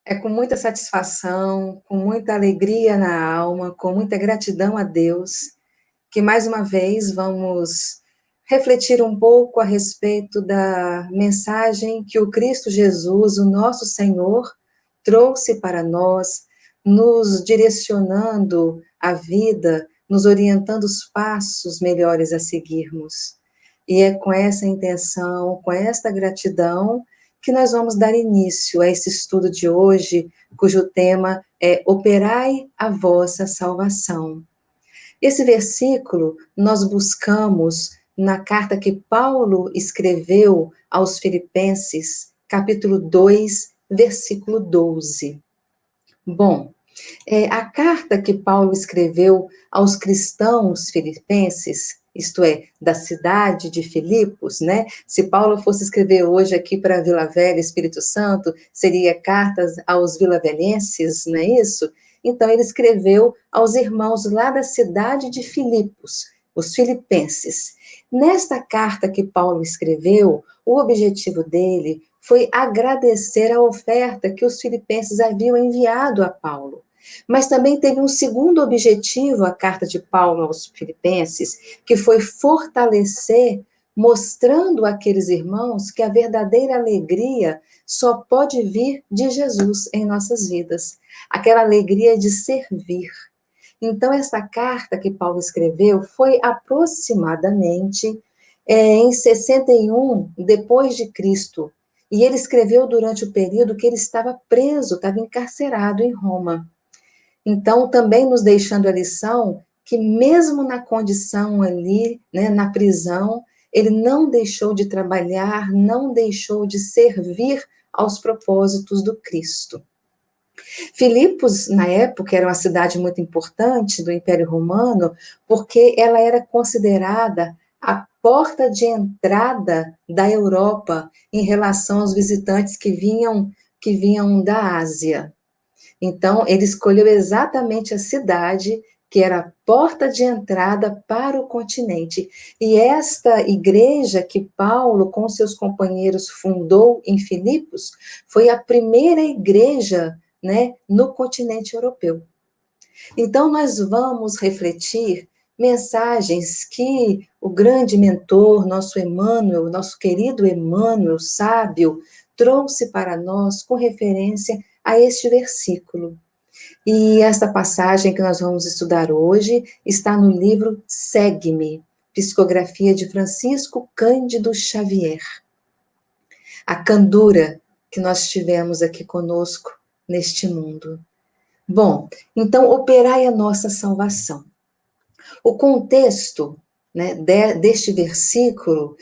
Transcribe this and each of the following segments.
É com muita satisfação, com muita alegria na alma, com muita gratidão a Deus, que mais uma vez vamos refletir um pouco a respeito da mensagem que o Cristo Jesus, o nosso Senhor, trouxe para nós, nos direcionando a vida, nos orientando os passos melhores a seguirmos. E é com essa intenção, com esta gratidão, que nós vamos dar início a esse estudo de hoje, cujo tema é Operai a vossa salvação. Esse versículo nós buscamos na carta que Paulo escreveu aos Filipenses, capítulo 2, versículo 12. Bom, a carta que Paulo escreveu aos cristãos filipenses, isto é, da cidade de Filipos, né? Se Paulo fosse escrever hoje aqui para Vila Velha, Espírito Santo, seria cartas aos vilavelhenses, não é isso? Então, ele escreveu aos irmãos lá da cidade de Filipos, os filipenses. Nesta carta que Paulo escreveu, o objetivo dele foi agradecer a oferta que os filipenses haviam enviado a Paulo. Mas também teve um segundo objetivo, a carta de Paulo aos Filipenses, que foi fortalecer, mostrando àqueles irmãos que a verdadeira alegria só pode vir de Jesus em nossas vidas. Aquela alegria de servir. Então, essa carta que Paulo escreveu foi aproximadamente em 61 depois de Cristo. E ele escreveu durante o período que ele estava preso, estava encarcerado em Roma. Então, também nos deixando a lição que mesmo na condição ali, né, na prisão, ele não deixou de trabalhar, não deixou de servir aos propósitos do Cristo. Filipos, na época, era uma cidade muito importante do Império Romano, porque ela era considerada a porta de entrada da Europa em relação aos visitantes que vinham da Ásia. Então, ele escolheu exatamente a cidade que era a porta de entrada para o continente. E esta igreja que Paulo, com seus companheiros, fundou em Filipos, foi a primeira igreja, né, no continente europeu. Então, nós vamos refletir mensagens que o grande mentor, nosso Emmanuel, nosso querido Emmanuel, sábio, trouxe para nós com referência a este versículo. E esta passagem que nós vamos estudar hoje está no livro Segue-me, psicografia de Francisco Cândido Xavier. A candura que nós tivemos aqui conosco neste mundo. Bom, então, operai a nossa salvação. O contexto, né, deste versículo,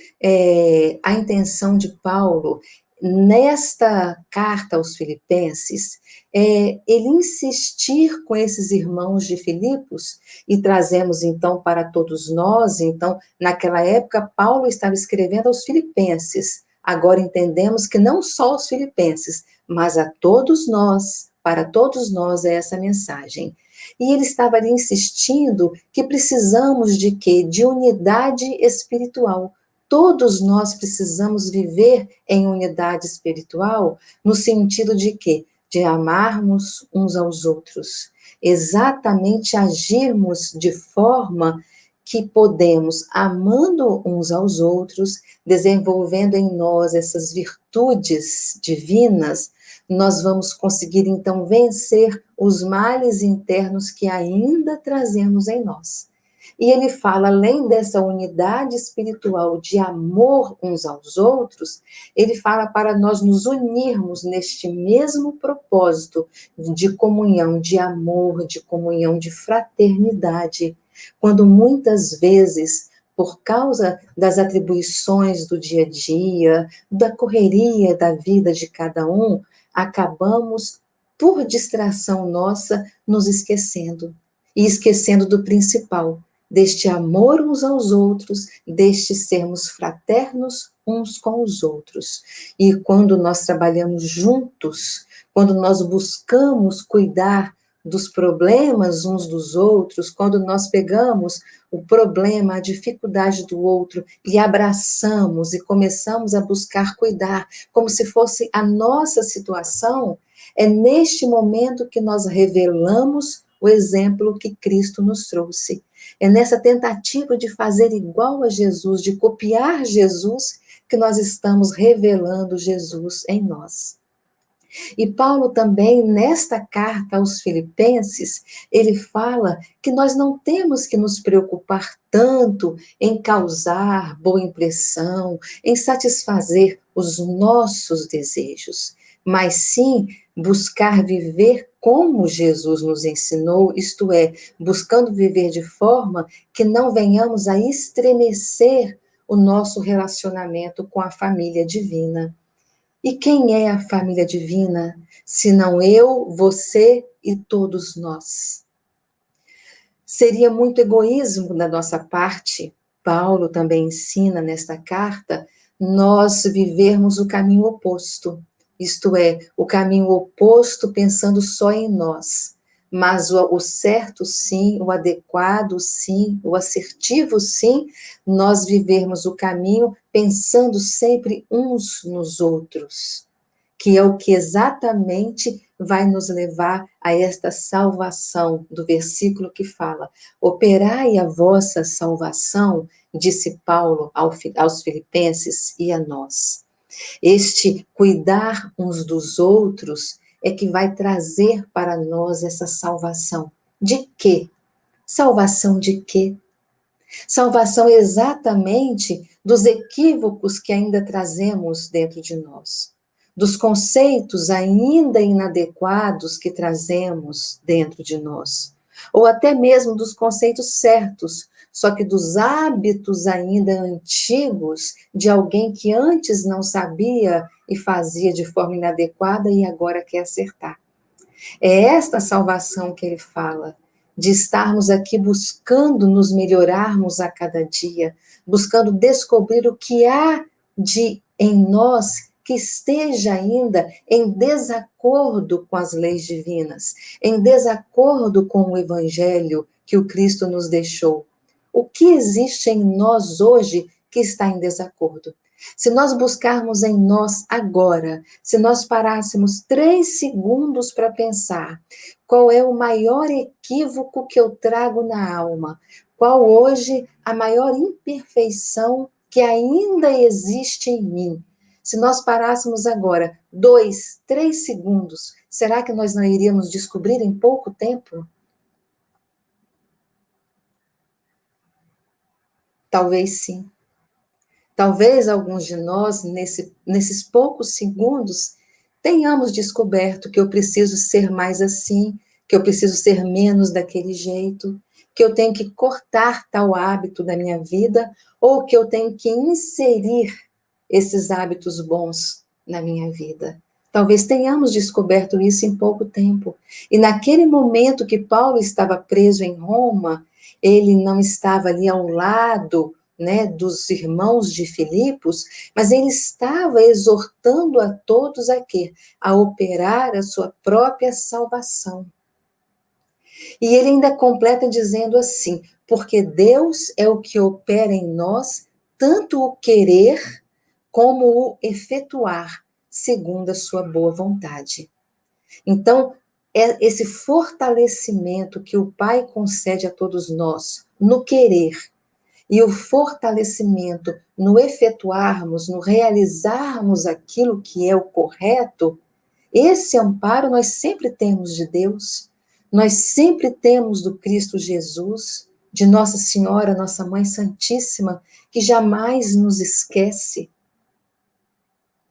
a intenção de Paulo, nesta carta aos Filipenses, ele insistir com esses irmãos de Filipos, e trazemos então para todos nós, então, naquela época, Paulo estava escrevendo aos Filipenses, agora entendemos que não só aos Filipenses, mas a todos nós, para todos nós é essa mensagem. E ele estava ali insistindo que precisamos de quê? De unidade espiritual. Todos nós precisamos viver em unidade espiritual, no sentido de quê? De amarmos uns aos outros. Exatamente agirmos de forma que podemos, amando uns aos outros, desenvolvendo em nós essas virtudes divinas, nós vamos conseguir, então, vencer os males internos que ainda trazemos em nós. E ele fala, além dessa unidade espiritual de amor uns aos outros, ele fala para nós nos unirmos neste mesmo propósito de comunhão, de amor, de comunhão, de fraternidade, quando muitas vezes, por causa das atribuições do dia a dia, da correria da vida de cada um, acabamos, por distração nossa, nos esquecendo. E esquecendo do principal, deste amor uns aos outros, deste sermos fraternos uns com os outros. E quando nós trabalhamos juntos, quando nós buscamos cuidar dos problemas uns dos outros, quando nós pegamos o problema, a dificuldade do outro e abraçamos e começamos a buscar cuidar, como se fosse a nossa situação, é neste momento que nós revelamos o exemplo que Cristo nos trouxe. É nessa tentativa de fazer igual a Jesus, de copiar Jesus, que nós estamos revelando Jesus em nós. E Paulo também, nesta carta aos Filipenses, ele fala que nós não temos que nos preocupar tanto em causar boa impressão, em satisfazer os nossos desejos, mas sim buscar viver como Jesus nos ensinou, isto é, buscando viver de forma que não venhamos a estremecer o nosso relacionamento com a família divina. E quem é a família divina, senão eu, você e todos nós? Seria muito egoísmo da nossa parte, Paulo também ensina nesta carta, nós vivermos o caminho oposto, isto é, o caminho oposto pensando só em nós. Mas o certo sim, o adequado sim, o assertivo sim, nós vivermos o caminho pensando sempre uns nos outros, que é o que exatamente vai nos levar a esta salvação, do versículo que fala: operai a vossa salvação, disse Paulo aos Filipenses e a nós. Este cuidar uns dos outros é que vai trazer para nós essa salvação. De quê? Salvação de quê? Salvação exatamente dos equívocos que ainda trazemos dentro de nós, dos conceitos ainda inadequados que trazemos dentro de nós, ou até mesmo dos conceitos certos, só que dos hábitos ainda antigos de alguém que antes não sabia e fazia de forma inadequada e agora quer acertar. É esta salvação que ele fala, de estarmos aqui buscando nos melhorarmos a cada dia, buscando descobrir o que há de em nós que esteja ainda em desacordo com as leis divinas, em desacordo com o evangelho que o Cristo nos deixou. O que existe em nós hoje que está em desacordo? Se nós buscarmos em nós agora, se nós parássemos 3 segundos para pensar qual é o maior equívoco que eu trago na alma, qual hoje a maior imperfeição que ainda existe em mim, se nós parássemos agora 2, 3 segundos, será que nós não iríamos descobrir em pouco tempo? Talvez sim. Talvez alguns de nós, nesses poucos segundos, tenhamos descoberto que eu preciso ser mais assim, que eu preciso ser menos daquele jeito, que eu tenho que cortar tal hábito da minha vida, ou que eu tenho que inserir esses hábitos bons na minha vida. Talvez tenhamos descoberto isso em pouco tempo. E naquele momento que Paulo estava preso em Roma, ele não estava ali ao lado, né, dos irmãos de Filipos, mas ele estava exortando a todos a quê? A operar a sua própria salvação. E ele ainda completa dizendo assim: porque Deus é o que opera em nós tanto o querer como o efetuar, segundo a sua boa vontade. Então, é esse fortalecimento que o Pai concede a todos nós no querer e o fortalecimento no efetuarmos, no realizarmos aquilo que é o correto, esse amparo nós sempre temos de Deus, nós sempre temos do Cristo Jesus, de Nossa Senhora, Nossa Mãe Santíssima, que jamais nos esquece,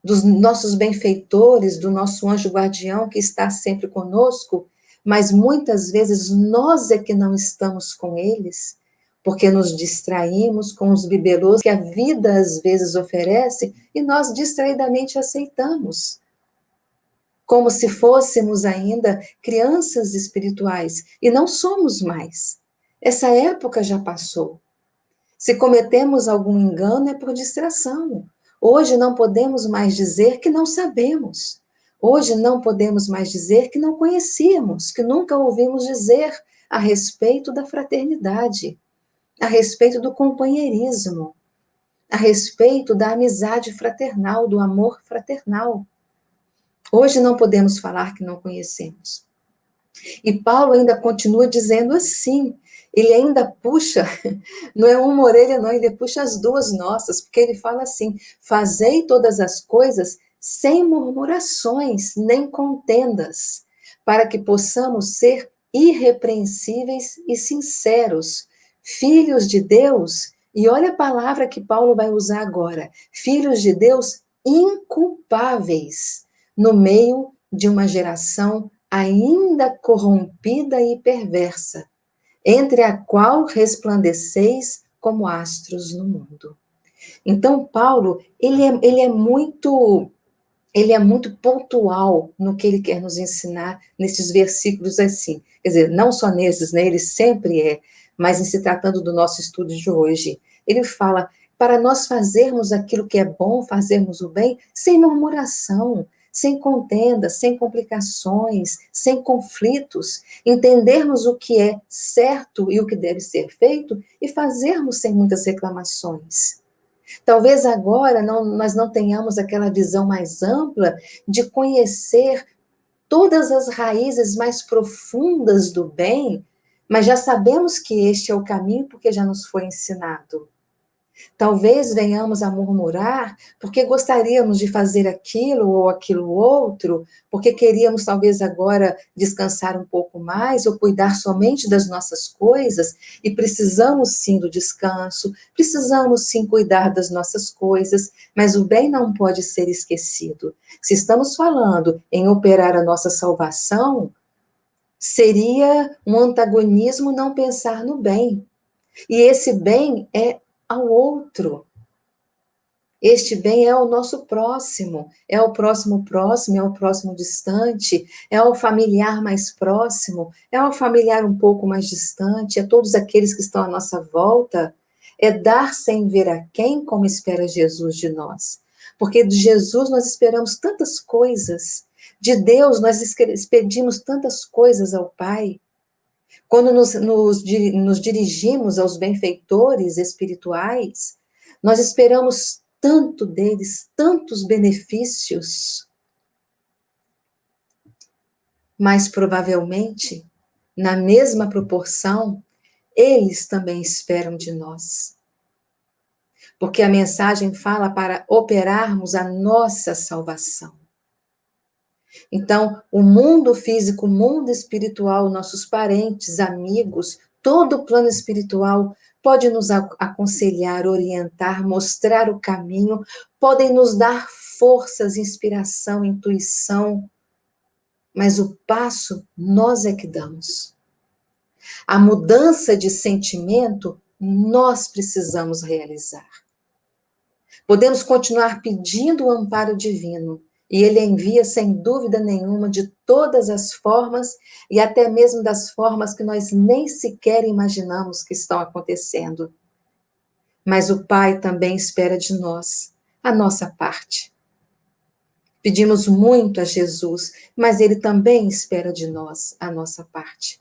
dos nossos benfeitores, do nosso anjo guardião que está sempre conosco, mas muitas vezes nós é que não estamos com eles, porque nos distraímos com os bibelôs que a vida às vezes oferece e nós distraidamente aceitamos, como se fôssemos ainda crianças espirituais, e não somos mais. Essa época já passou. Se cometemos algum engano é por distração. Hoje não podemos mais dizer que não sabemos. Hoje não podemos mais dizer que não conhecíamos, que nunca ouvimos dizer a respeito da fraternidade, a respeito do companheirismo, a respeito da amizade fraternal, do amor fraternal. Hoje não podemos falar que não conhecemos. E Paulo ainda continua dizendo assim, ele ainda puxa, não é uma orelha não, ele puxa as duas nossas, porque ele fala assim, fazei todas as coisas sem murmurações, nem contendas, para que possamos ser irrepreensíveis e sinceros, filhos de Deus, e olha a palavra que Paulo vai usar agora, filhos de Deus inculpáveis, no meio de uma geração ainda corrompida e perversa, entre a qual resplandeceis como astros no mundo. Então, Paulo, ele é muito pontual no que ele quer nos ensinar nesses versículos assim. Quer dizer, não só nesses, né? Ele sempre é, mas em se tratando do nosso estudo de hoje. Ele fala, para nós fazermos aquilo que é bom, fazermos o bem, sem murmuração, sem contenda, sem complicações, sem conflitos, entendermos o que é certo e o que deve ser feito e fazermos sem muitas reclamações. Talvez agora nós não tenhamos aquela visão mais ampla de conhecer todas as raízes mais profundas do bem, mas já sabemos que este é o caminho porque já nos foi ensinado. Talvez venhamos a murmurar porque gostaríamos de fazer aquilo ou aquilo outro, porque queríamos talvez agora descansar um pouco mais ou cuidar somente das nossas coisas, e precisamos sim do descanso, precisamos sim cuidar das nossas coisas, mas o bem não pode ser esquecido. Se estamos falando em operar a nossa salvação, seria um antagonismo não pensar no bem. E esse bem é ao outro. Este bem é o nosso próximo, é o próximo próximo, é o próximo distante, é o familiar mais próximo, é o familiar um pouco mais distante, é todos aqueles que estão à nossa volta. É dar sem ver a quem, como espera Jesus de nós. Porque de Jesus nós esperamos tantas coisas, de Deus nós pedimos tantas coisas ao Pai. Quando nos dirigimos aos benfeitores espirituais, nós esperamos tanto deles, tantos benefícios, mas provavelmente, na mesma proporção, eles também esperam de nós. Porque a mensagem fala para operarmos a nossa salvação. Então, o mundo físico, o mundo espiritual, nossos parentes, amigos, todo o plano espiritual pode nos aconselhar, orientar, mostrar o caminho, podem nos dar forças, inspiração, intuição, mas o passo nós é que damos. A mudança de sentimento nós precisamos realizar. Podemos continuar pedindo o amparo divino, e ele envia, sem dúvida nenhuma, de todas as formas, e até mesmo das formas que nós nem sequer imaginamos que estão acontecendo. Mas o Pai também espera de nós a nossa parte. Pedimos muito a Jesus, mas ele também espera de nós a nossa parte.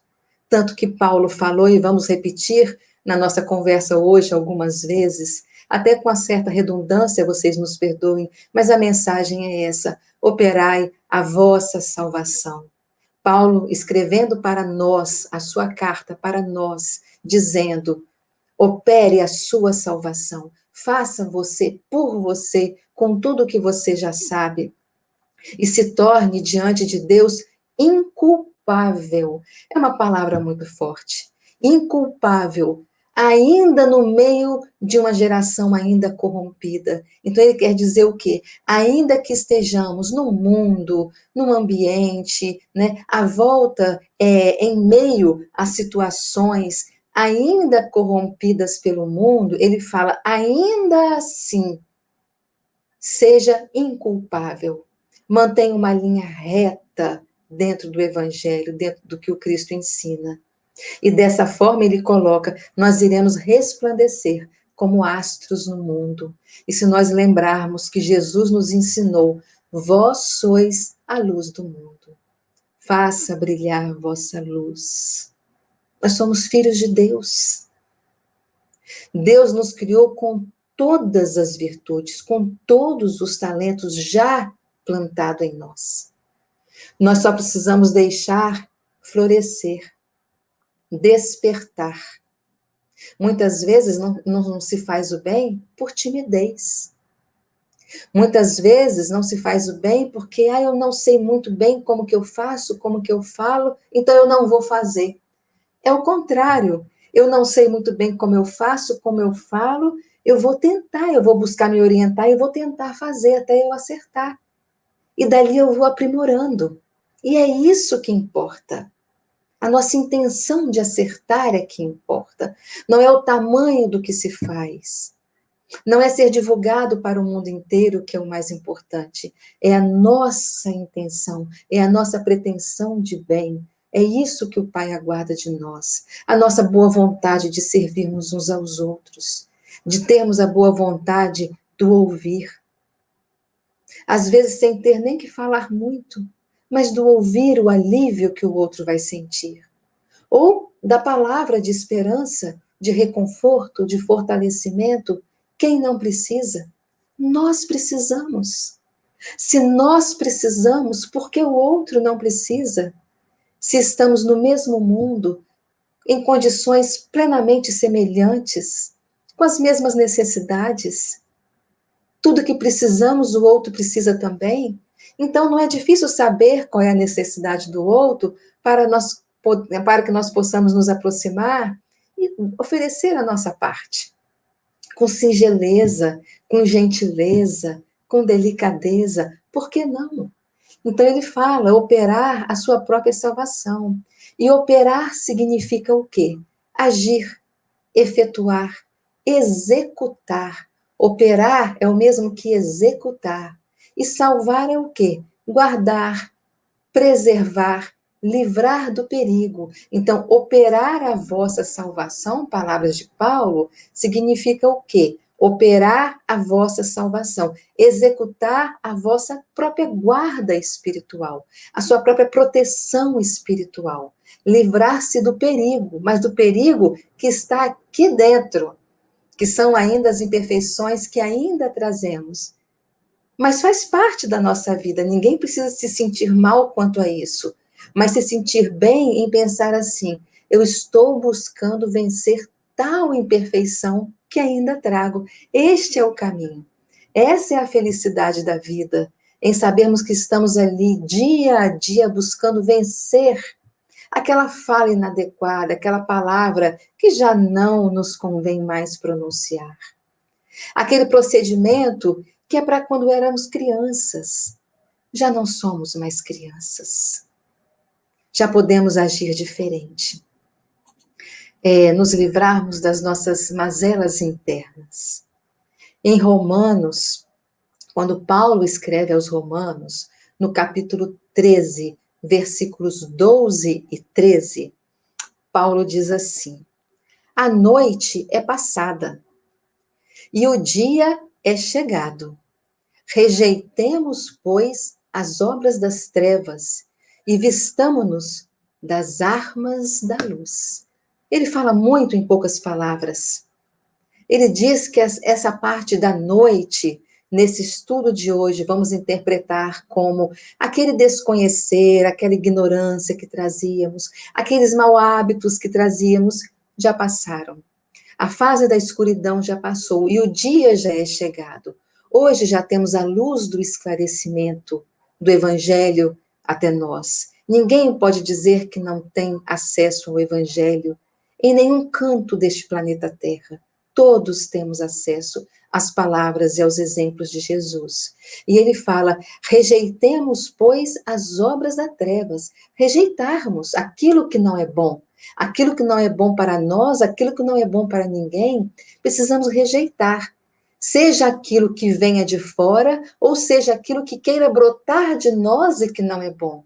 Tanto que Paulo falou, e vamos repetir na nossa conversa hoje algumas vezes, até com uma certa redundância, vocês nos perdoem, mas a mensagem é essa: operai a vossa salvação. Paulo escrevendo para nós, a sua carta para nós, dizendo: opere a sua salvação, faça você por você, com tudo que você já sabe, e se torne diante de Deus inculpável. É uma palavra muito forte. Inculpável, ainda no meio de uma geração ainda corrompida. Então ele quer dizer o quê? Ainda que estejamos no mundo, num ambiente, né, à volta, em meio a situações ainda corrompidas pelo mundo, ele fala, ainda assim, seja inculpável. Mantenha uma linha reta dentro do Evangelho, dentro do que o Cristo ensina. E dessa forma ele coloca, nós iremos resplandecer como astros no mundo. E se nós lembrarmos que Jesus nos ensinou, Vós sois a luz do mundo. Faça brilhar vossa luz. Nós somos filhos de Deus. Deus nos criou com todas as virtudes, com todos os talentos já plantados em nós. Nós só precisamos deixar florescer, despertar. Muitas vezes não se faz o bem por timidez. Muitas vezes não se faz o bem porque eu não sei muito bem como que eu faço, como que eu falo, então eu não vou fazer. É o contrário. Eu não sei muito bem como eu faço, como eu falo, eu vou tentar, eu vou buscar me orientar e vou tentar fazer até eu acertar. E dali eu vou aprimorando. E é isso que importa. A nossa intenção de acertar é que importa. Não é o tamanho do que se faz. Não é ser divulgado para o mundo inteiro que é o mais importante. É a nossa intenção, é a nossa pretensão de bem. É isso que o Pai aguarda de nós. A nossa boa vontade de servirmos uns aos outros. De termos a boa vontade do ouvir. Às vezes sem ter nem que falar muito, mas do ouvir o alívio que o outro vai sentir. Ou da palavra de esperança, de reconforto, de fortalecimento. Quem não precisa? Nós precisamos. Se nós precisamos, por que o outro não precisa? Se estamos no mesmo mundo, em condições plenamente semelhantes, com as mesmas necessidades, tudo que precisamos, o outro precisa também. Então, não é difícil saber qual é a necessidade do outro para que nós possamos nos aproximar e oferecer a nossa parte. Com singeleza, com gentileza, com delicadeza, por que não? Então, ele fala operar a sua própria salvação. E operar significa o quê? Agir, efetuar, executar. Operar é o mesmo que executar. E salvar é o quê? Guardar, preservar, livrar do perigo. Então, operar a vossa salvação, palavras de Paulo, significa o quê? Operar a vossa salvação, executar a vossa própria guarda espiritual, a sua própria proteção espiritual, livrar-se do perigo, mas do perigo que está aqui dentro, que são ainda as imperfeições que ainda trazemos. Mas faz parte da nossa vida, ninguém precisa se sentir mal quanto a isso, mas se sentir bem em pensar assim: eu estou buscando vencer tal imperfeição que ainda trago. Este é o caminho. Essa é a felicidade da vida, em sabermos que estamos ali dia a dia buscando vencer aquela fala inadequada, aquela palavra que já não nos convém mais pronunciar. Aquele procedimento que é para quando éramos crianças. Já não somos mais crianças. Já podemos agir diferente. Nos livrarmos das nossas mazelas internas. Em Romanos, quando Paulo escreve aos Romanos, no capítulo 13, versículos 12 e 13, Paulo diz assim: a noite é passada e o dia é chegado. Rejeitemos, pois, as obras das trevas e vistamo-nos das armas da luz. Ele fala muito em poucas palavras. Ele diz que essa parte da noite, nesse estudo de hoje, vamos interpretar como aquele desconhecer, aquela ignorância que trazíamos, aqueles mau hábitos que trazíamos, já passaram. A fase da escuridão já passou e o dia já é chegado. Hoje já temos a luz do esclarecimento do Evangelho até nós. Ninguém pode dizer que não tem acesso ao Evangelho em nenhum canto deste planeta Terra. Todos temos acesso às palavras e aos exemplos de Jesus. E ele fala: rejeitemos, pois, as obras das trevas, rejeitarmos aquilo que não é bom. Aquilo que não é bom para nós, aquilo que não é bom para ninguém, precisamos rejeitar. Seja aquilo que venha de fora, ou seja aquilo que queira brotar de nós e que não é bom.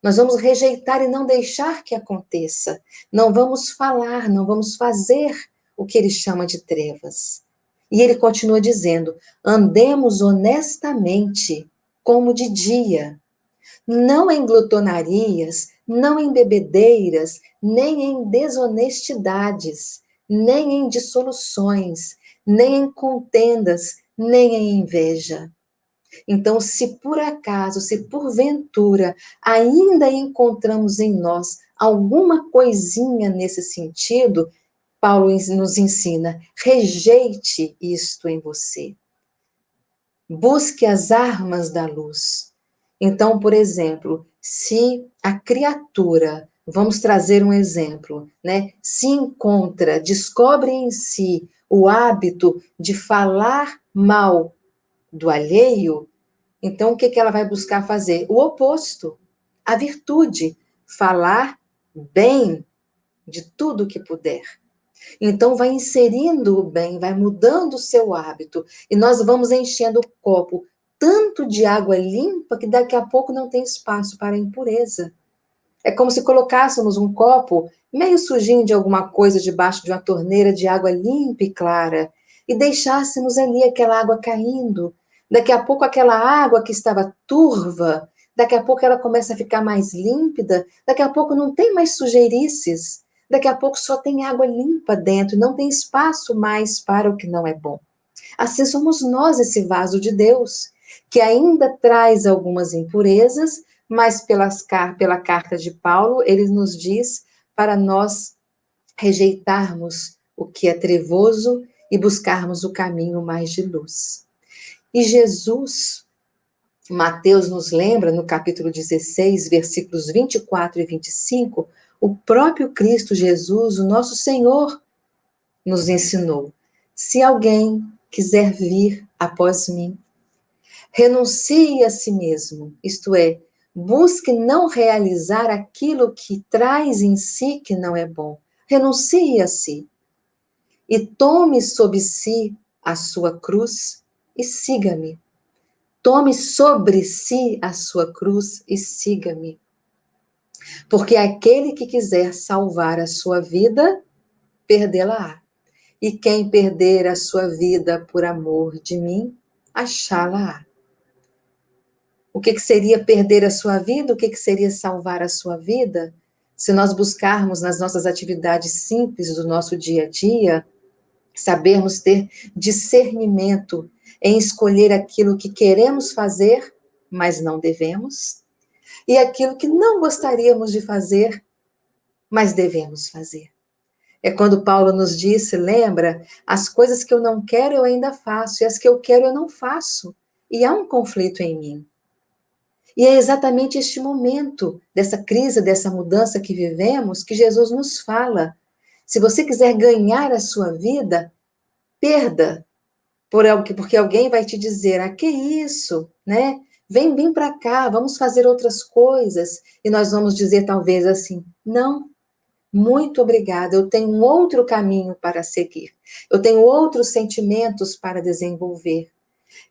Nós vamos rejeitar e não deixar que aconteça. Não vamos falar, não vamos fazer o que ele chama de trevas. E ele continua dizendo: andemos honestamente, como de dia, não em glutonarias, não em bebedeiras, nem em desonestidades, nem em dissoluções, nem em contendas, nem em inveja. Então, se por acaso, se porventura ainda encontramos em nós alguma coisinha nesse sentido, Paulo nos ensina: rejeite isto em você. Busque as armas da luz. Então, por exemplo, se a criatura, vamos trazer um exemplo, né, se encontra, descobre em si o hábito de falar mal do alheio, então o que ela vai buscar fazer? O oposto, a virtude, falar bem de tudo que puder. Então, vai inserindo o bem, vai mudando o seu hábito, e nós vamos enchendo o copo tanto de água limpa que daqui a pouco não tem espaço para a impureza. É como se colocássemos um copo meio sujinho de alguma coisa debaixo de uma torneira de água limpa e clara e deixássemos ali aquela água caindo. Daqui a pouco aquela água que estava turva, daqui a pouco ela começa a ficar mais límpida, daqui a pouco não tem mais sujeirices, daqui a pouco só tem água limpa dentro, não tem espaço mais para o que não é bom. Assim somos nós, esse vaso de Deus, que ainda traz algumas impurezas, mas pela carta de Paulo, ele nos diz para nós rejeitarmos o que é trevoso e buscarmos o caminho mais de luz. E Jesus, Mateus nos lembra, no capítulo 16, versículos 24 e 25, o próprio Cristo Jesus, o nosso Senhor, nos ensinou: se alguém quiser vir após mim, renuncie a si mesmo, isto é, busque não realizar aquilo que traz em si que não é bom. Renuncie a si e tome sobre si a sua cruz e siga-me. Tome sobre si a sua cruz e siga-me. Porque aquele que quiser salvar a sua vida, perdê-la-á. E quem perder a sua vida por amor de mim, achá-la-á. O que seria perder a sua vida? O que seria salvar a sua vida? Se nós buscarmos nas nossas atividades simples do nosso dia a dia, sabermos ter discernimento em escolher aquilo que queremos fazer, mas não devemos, e aquilo que não gostaríamos de fazer, mas devemos fazer. É quando Paulo nos disse, lembra, as coisas que eu não quero eu ainda faço, e as que eu quero eu não faço. E há um conflito em mim. E é exatamente este momento dessa crise, dessa mudança que vivemos, que Jesus nos fala. Se você quiser ganhar a sua vida, perda, porque alguém vai te dizer, ah, que isso, né? Vem para cá, vamos fazer outras coisas. E nós vamos dizer talvez assim, não, muito obrigada, eu tenho um outro caminho para seguir. Eu tenho outros sentimentos para desenvolver.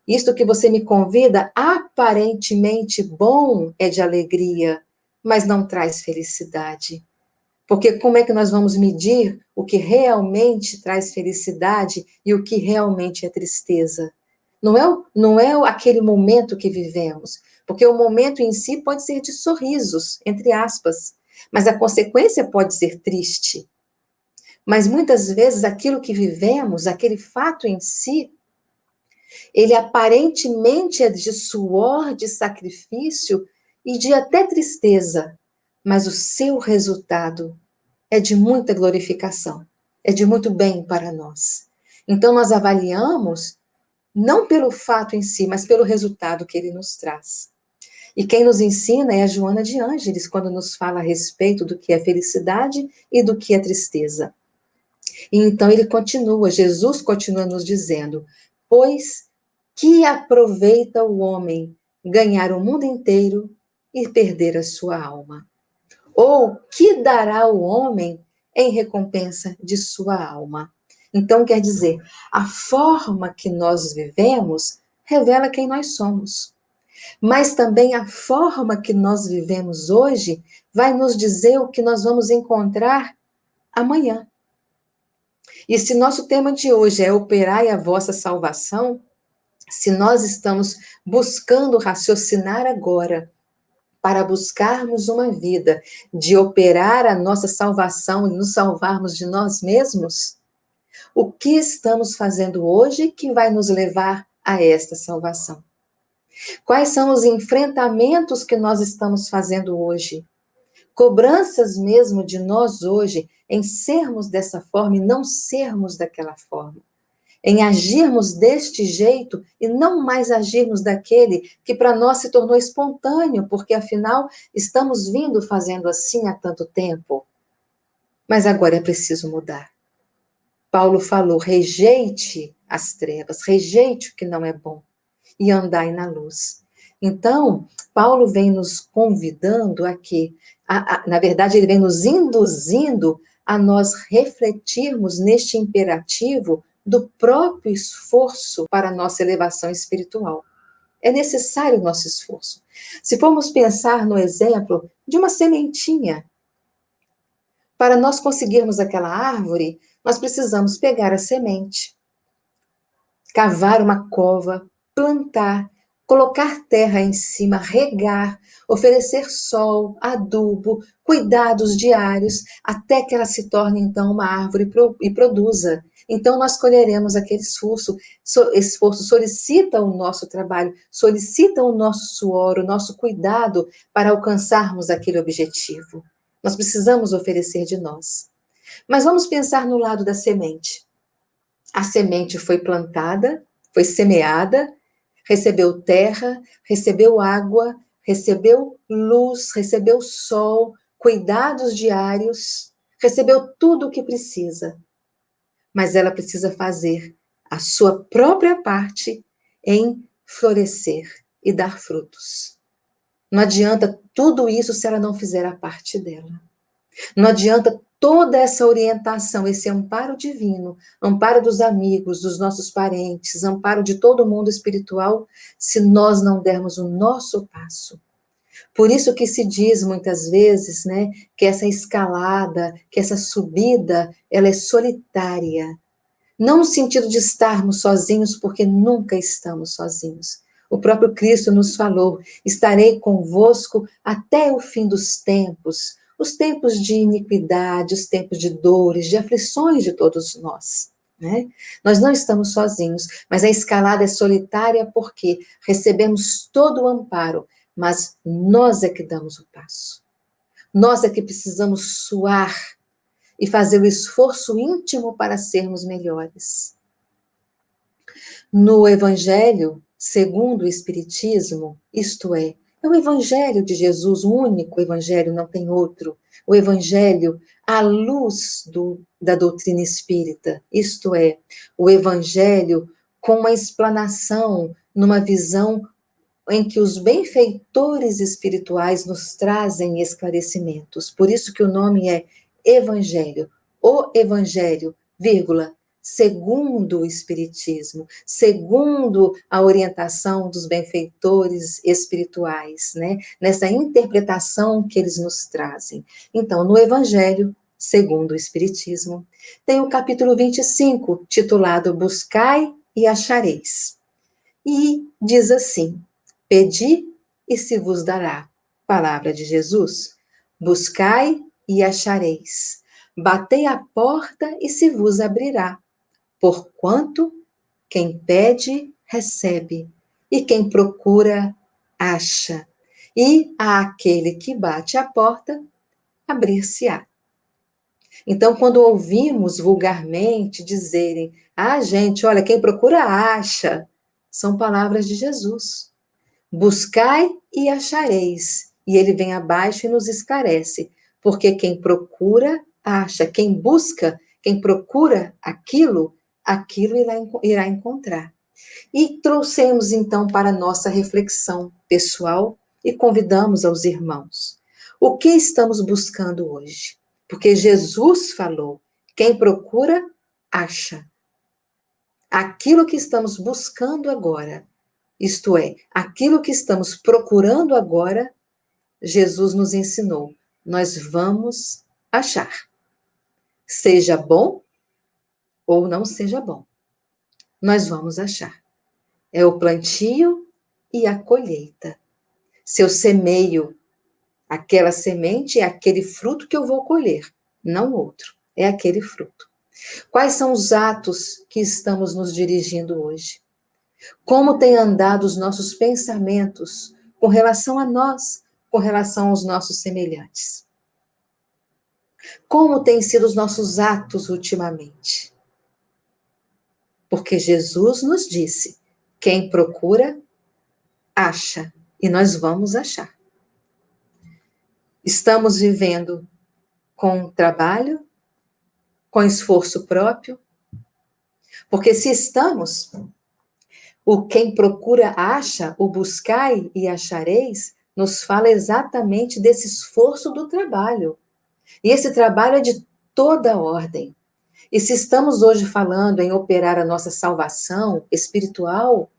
Isto que você me convida, aparentemente bom, é de alegria, mas não traz felicidade. Porque como é que nós vamos medir o que realmente traz felicidade e o que realmente é tristeza? Não é aquele momento que vivemos, porque o momento em si pode ser de sorrisos, entre aspas, mas a consequência pode ser triste. Mas muitas vezes aquilo que vivemos, aquele fato em si, ele aparentemente é de suor, de sacrifício e de até tristeza, mas o seu resultado é de muita glorificação, é de muito bem para nós. Então nós avaliamos não pelo fato em si, mas pelo resultado que ele nos traz. E quem nos ensina é a Joana de Ângeles, quando nos fala a respeito do que é felicidade e do que é tristeza. E então ele continua, Jesus continua nos dizendo, pois que aproveita o homem ganhar o mundo inteiro e perder a sua alma? Ou que dará o homem em recompensa de sua alma? Então, quer dizer, a forma que nós vivemos revela quem nós somos. Mas também a forma que nós vivemos hoje vai nos dizer o que nós vamos encontrar amanhã. E se nosso tema de hoje é operai a vossa salvação, Se nós estamos buscando raciocinar agora para buscarmos uma vida de operar a nossa salvação e nos salvarmos de nós mesmos, o que estamos fazendo hoje que vai nos levar a esta salvação? Quais são os enfrentamentos que nós estamos fazendo hoje? Cobranças mesmo de nós hoje em sermos dessa forma e não sermos daquela forma. Em agirmos deste jeito e não mais agirmos daquele que para nós se tornou espontâneo, porque afinal estamos vindo fazendo assim há tanto tempo. Mas agora é preciso mudar. Paulo falou: rejeite as trevas, rejeite o que não é bom e andai na luz. Então, Paulo vem nos convidando a que, na verdade, ele vem nos induzindo a nós refletirmos neste imperativo do próprio esforço para a nossa elevação espiritual. É necessário o nosso esforço. Se formos pensar no exemplo de uma sementinha, para nós conseguirmos aquela árvore, nós precisamos pegar a semente, cavar uma cova, plantar, colocar terra em cima, regar, oferecer sol, adubo, cuidados diários, até que ela se torne então uma árvore e produza. Então nós colheremos aquele esforço. Esse esforço solicita o nosso trabalho, solicita o nosso suor, o nosso cuidado para alcançarmos aquele objetivo. Nós precisamos oferecer de nós. Mas vamos pensar no lado da semente. A semente foi plantada, foi semeada, recebeu terra, recebeu água, recebeu luz, recebeu sol, cuidados diários, recebeu tudo o que precisa. Mas ela precisa fazer a sua própria parte em florescer e dar frutos. Não adianta tudo isso se ela não fizer a parte dela. Não adianta toda essa orientação, esse amparo divino, amparo dos amigos, dos nossos parentes, amparo de todo o mundo espiritual, se nós não dermos o nosso passo. Por isso que se diz muitas vezes, né, que essa escalada, que essa subida, ela é solitária. Não no sentido de estarmos sozinhos, porque nunca estamos sozinhos. O próprio Cristo nos falou: estarei convosco até o fim dos tempos, os tempos de iniquidade, os tempos de dores, de aflições de todos nós. Né? Nós não estamos sozinhos, mas a escalada é solitária porque recebemos todo o amparo, mas nós é que damos o passo. Nós é que precisamos suar e fazer o esforço íntimo para sermos melhores. No Evangelho, segundo o Espiritismo, isto é o Evangelho de Jesus, o único Evangelho, não tem outro. O Evangelho à luz da doutrina espírita, isto é, o Evangelho com uma explanação, numa visão em que os benfeitores espirituais nos trazem esclarecimentos. Por isso que o nome é Evangelho. O Evangelho, vírgula, segundo o Espiritismo, segundo a orientação dos benfeitores espirituais, né? Nessa interpretação que eles nos trazem. Então, no Evangelho, segundo o Espiritismo, tem o capítulo 25, titulado Buscai e Achareis. E diz assim: pedi e se vos dará. Palavra de Jesus. Buscai e achareis. Batei a porta e se vos abrirá. Porquanto quem pede, recebe. E quem procura, acha. E àquele que bate a porta, abrir-se-á. Então, quando ouvimos vulgarmente dizerem: gente, olha, quem procura, acha. São palavras de Jesus. Buscai e achareis. E ele vem abaixo e nos esclarece. Porque quem procura, acha. Quem busca, quem procura aquilo, aquilo irá encontrar. E trouxemos então para nossa reflexão pessoal e convidamos aos irmãos. O que estamos buscando hoje? Porque Jesus falou: quem procura, acha. Aquilo que estamos buscando agora, isto é, aquilo que estamos procurando agora, Jesus nos ensinou. Nós vamos achar. Seja bom ou não seja bom. Nós vamos achar. É o plantio e a colheita. Se eu semeio aquela semente, é aquele fruto que eu vou colher, não outro. É aquele fruto. Quais são os atos que estamos nos dirigindo hoje? Como têm andado os nossos pensamentos com relação a nós, com relação aos nossos semelhantes? Como têm sido os nossos atos ultimamente? Porque Jesus nos disse: quem procura, acha, e nós vamos achar. Estamos vivendo com trabalho, com esforço próprio, porque se estamos, o quem procura acha, o buscai e achareis, nos fala exatamente desse esforço do trabalho. E esse trabalho é de toda ordem. E se estamos hoje falando em operar a nossa salvação espiritual,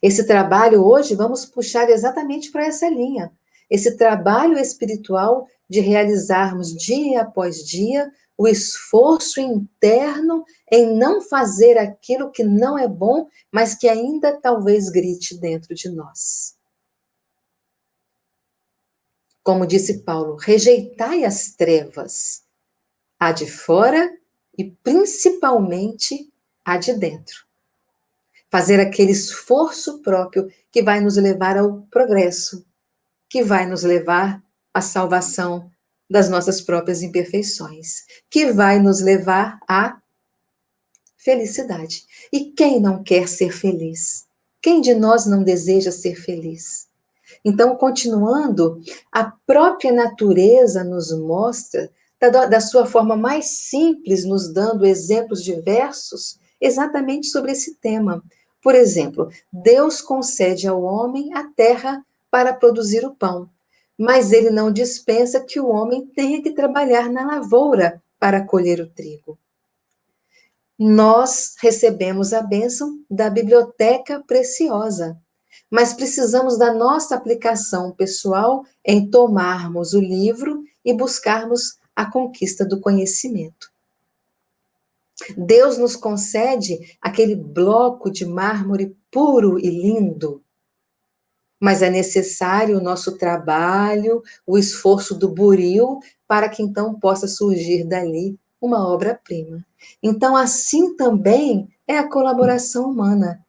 esse trabalho hoje vamos puxar exatamente para essa linha. Esse trabalho espiritual de realizarmos dia após dia o esforço interno em não fazer aquilo que não é bom, mas que ainda talvez grite dentro de nós. Como disse Paulo, rejeitai as trevas, a de fora e principalmente a de dentro. Fazer aquele esforço próprio que vai nos levar ao progresso, que vai nos levar à salvação das nossas próprias imperfeições, que vai nos levar à felicidade. E quem não quer ser feliz? Quem de nós não deseja ser feliz? Então, continuando, a própria natureza nos mostra, da sua forma mais simples, nos dando exemplos diversos, exatamente sobre esse tema. Por exemplo, Deus concede ao homem a terra para produzir o pão, mas ele não dispensa que o homem tenha que trabalhar na lavoura para colher o trigo. Nós recebemos a bênção da biblioteca preciosa, mas precisamos da nossa aplicação pessoal em tomarmos o livro e buscarmos a conquista do conhecimento. Deus nos concede aquele bloco de mármore puro e lindo, mas é necessário o nosso trabalho, o esforço do buril, para que então possa surgir dali uma obra-prima. Então, assim também é a colaboração humana,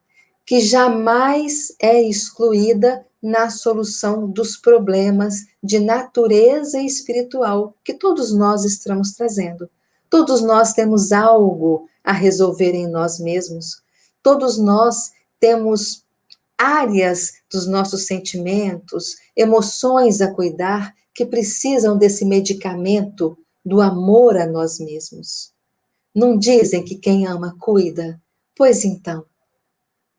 que jamais é excluída na solução dos problemas de natureza espiritual que todos nós estamos trazendo. Todos nós temos algo a resolver em nós mesmos. Todos nós temos áreas dos nossos sentimentos, emoções a cuidar que precisam desse medicamento do amor a nós mesmos. Não dizem que quem ama cuida? Pois então,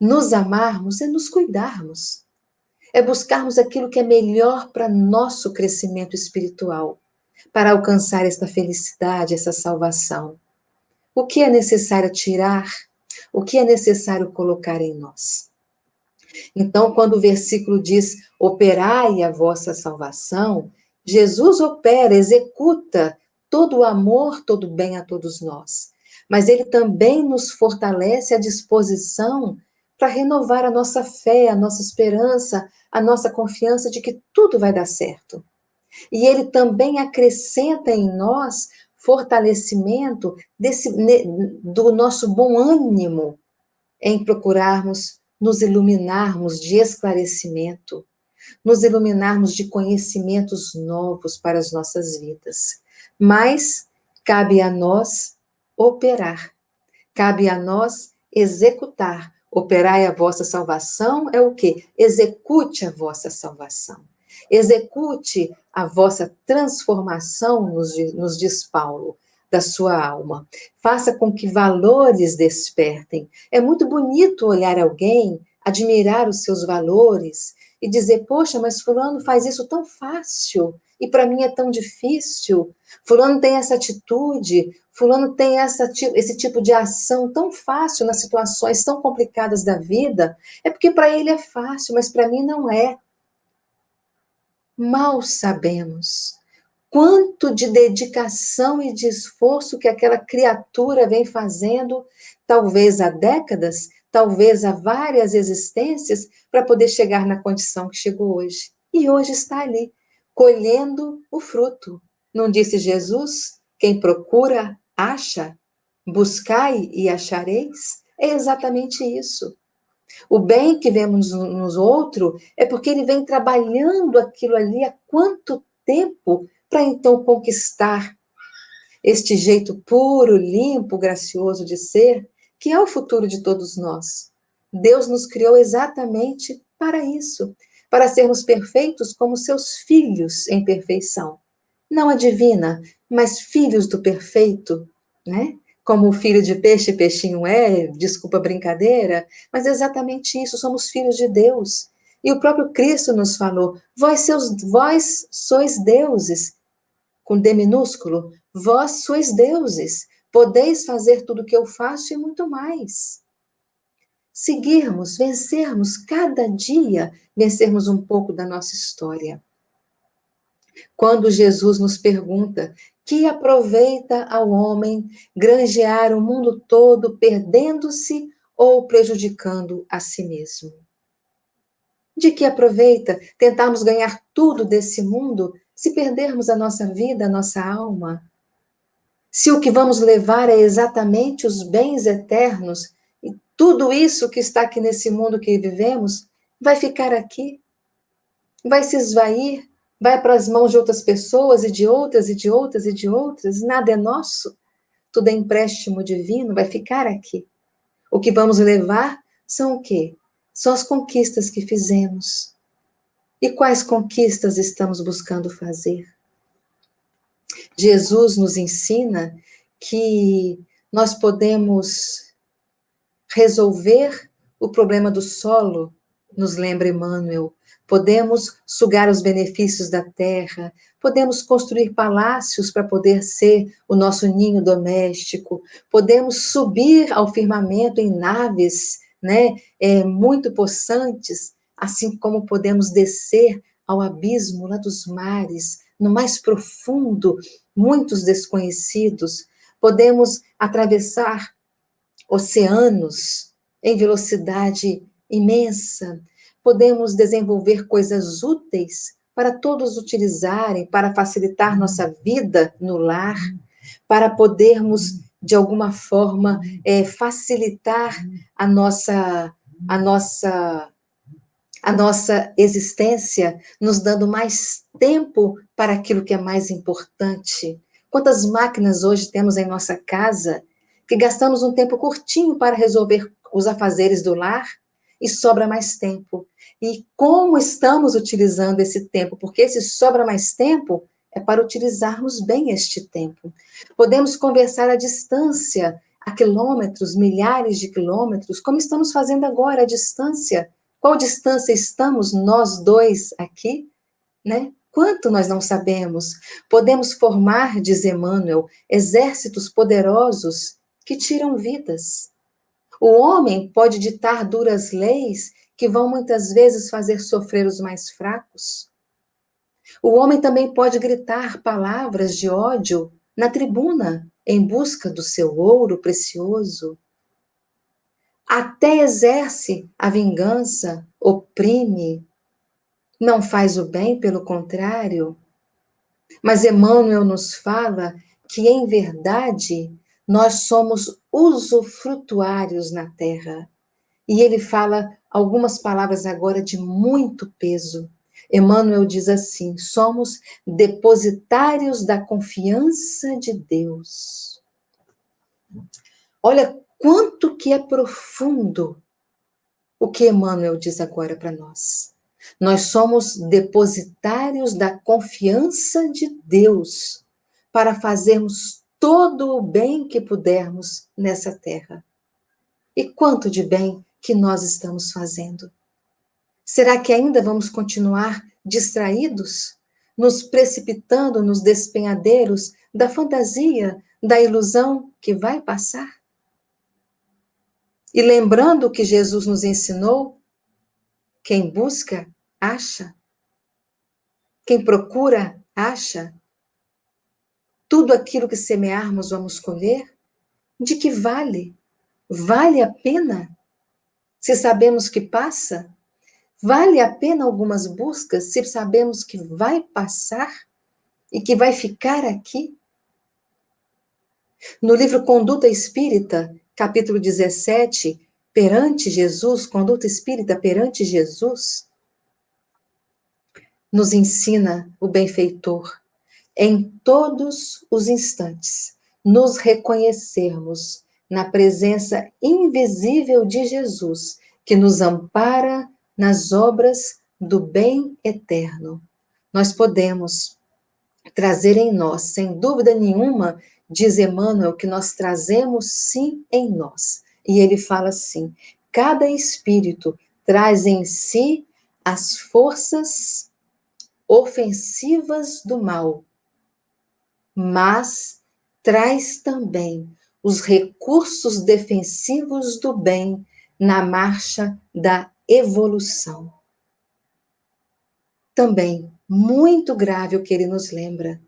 nos amarmos é nos cuidarmos, é buscarmos aquilo que é melhor para nosso crescimento espiritual, para alcançar esta felicidade, essa salvação. O que é necessário tirar? O que é necessário colocar em nós? Então, quando o versículo diz, operai a vossa salvação, Jesus opera, executa todo o amor, todo o bem a todos nós. Mas ele também nos fortalece a disposição para renovar a nossa fé, a nossa esperança, a nossa confiança de que tudo vai dar certo. E ele também acrescenta em nós fortalecimento do nosso bom ânimo em procurarmos nos iluminarmos de esclarecimento, nos iluminarmos de conhecimentos novos para as nossas vidas. Mas cabe a nós operar, cabe a nós executar. Operai a vossa salvação é o quê? Execute a vossa salvação. Execute a vossa transformação, nos diz Paulo, da sua alma. Faça com que valores despertem. É muito bonito olhar alguém, admirar os seus valores e dizer, poxa, mas fulano faz isso tão fácil e para mim é tão difícil. Fulano tem essa atitude, fulano tem esse tipo de ação tão fácil nas situações tão complicadas da vida. É porque para ele é fácil, mas para mim não é. Mal sabemos quanto de dedicação e de esforço que aquela criatura vem fazendo, talvez há décadas, talvez há várias existências, para poder chegar na condição que chegou hoje. E hoje está ali, colhendo o fruto. Não disse Jesus? Quem procura, acha. Buscai e achareis. É exatamente isso. O bem que vemos nos outros é porque ele vem trabalhando aquilo ali há quanto tempo para então conquistar este jeito puro, limpo, gracioso de ser, que é o futuro de todos nós. Deus nos criou exatamente para isso, para sermos perfeitos como seus filhos em perfeição. Não a divina, mas filhos do perfeito, né? Como o filho de peixe, peixinho é, desculpa a brincadeira, mas é exatamente isso, somos filhos de Deus. E o próprio Cristo nos falou: vós sois deuses, com D minúsculo, vós sois deuses, podeis fazer tudo o que eu faço e muito mais. Seguirmos, vencermos cada dia, vencermos um pouco da nossa história. Quando Jesus nos pergunta: que aproveita ao homem granjear o mundo todo, perdendo-se ou prejudicando a si mesmo? De que aproveita tentarmos ganhar tudo desse mundo se perdermos a nossa vida, a nossa alma? Se o que vamos levar é exatamente os bens eternos, e tudo isso que está aqui nesse mundo que vivemos vai ficar aqui, vai se esvair, vai para as mãos de outras pessoas e de outras e de outras e de outras, nada é nosso, tudo é empréstimo divino, vai ficar aqui. O que vamos levar são o quê? São as conquistas que fizemos. E quais conquistas estamos buscando fazer? Jesus nos ensina que nós podemos resolver o problema do solo, nos lembra Emmanuel. Podemos sugar os benefícios da terra, podemos construir palácios para poder ser o nosso ninho doméstico, podemos subir ao firmamento em naves, né, muito possantes, assim como podemos descer ao abismo lá dos mares, no mais profundo, muitos desconhecidos. Podemos atravessar oceanos em velocidade imensa. Podemos desenvolver coisas úteis para todos utilizarem, para facilitar nossa vida no lar, para podermos, de alguma forma, facilitar a nossa, a nossa a nossa existência, nos dando mais tempo para aquilo que é mais importante. Quantas máquinas hoje temos em nossa casa que gastamos um tempo curtinho para resolver os afazeres do lar e sobra mais tempo. E como estamos utilizando esse tempo? Porque esse sobra mais tempo é para utilizarmos bem este tempo. Podemos conversar à distância, a quilômetros, milhares de quilômetros, como estamos fazendo agora à distância. Qual distância estamos nós dois aqui, né? Quanto nós não sabemos. Podemos formar, diz Emmanuel, exércitos poderosos que tiram vidas. O homem pode ditar duras leis que vão muitas vezes fazer sofrer os mais fracos. O homem também pode gritar palavras de ódio na tribuna em busca do seu ouro precioso. Até exerce a vingança, oprime, não faz o bem, pelo contrário. Mas Emmanuel nos fala que, em verdade, nós somos usufrutuários na terra. E ele fala algumas palavras agora de muito peso. Emmanuel diz assim: somos depositários da confiança de Deus. Olha quanto que é profundo o que Emmanuel diz agora para nós. Nós somos depositários da confiança de Deus para fazermos todo o bem que pudermos nessa terra. E quanto de bem que nós estamos fazendo? Será que ainda vamos continuar distraídos, nos precipitando nos despenhadeiros da fantasia, da ilusão que vai passar? E lembrando o que Jesus nos ensinou, quem busca, acha. Quem procura, acha. Tudo aquilo que semearmos, vamos colher. De que vale? Vale a pena? se sabemos que passa? Vale a pena algumas buscas se sabemos que vai passar e que vai ficar aqui? No livro Conduta Espírita, capítulo 17, perante Jesus, Conduta Espírita perante Jesus, nos ensina o benfeitor em todos os instantes nos reconhecermos na presença invisível de Jesus, que nos ampara nas obras do bem eterno. Nós podemos trazer em nós, sem dúvida nenhuma, diz Emmanuel, que nós trazemos sim em nós. E ele fala assim: cada espírito traz em si as forças ofensivas do mal, mas traz também os recursos defensivos do bem na marcha da evolução. Também, muito grave o que ele nos lembra.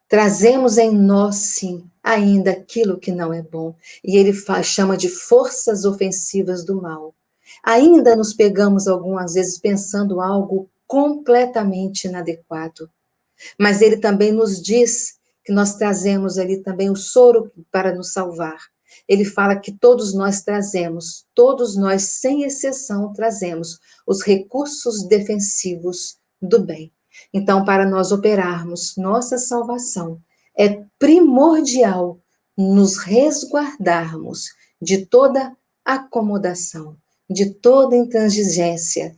Trazemos em nós, sim, ainda aquilo que não é bom. E ele chama de forças ofensivas do mal. Ainda nos pegamos algumas vezes pensando algo completamente inadequado. Mas ele também nos diz que nós trazemos ali também o soro para nos salvar. Ele fala que todos nós trazemos, todos nós, sem exceção, trazemos os recursos defensivos do bem. Então, para nós operarmos nossa salvação, é primordial nos resguardarmos de toda acomodação, de toda intransigência,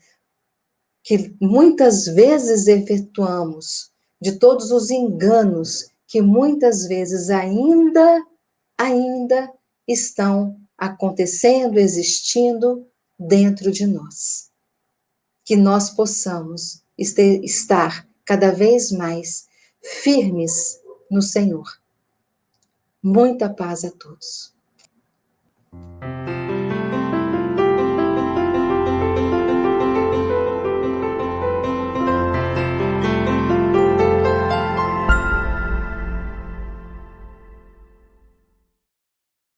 que muitas vezes efetuamos, de todos os enganos que muitas vezes ainda estão acontecendo, existindo dentro de nós. Que nós possamos estar cada vez mais firmes no Senhor. Muita paz a todos.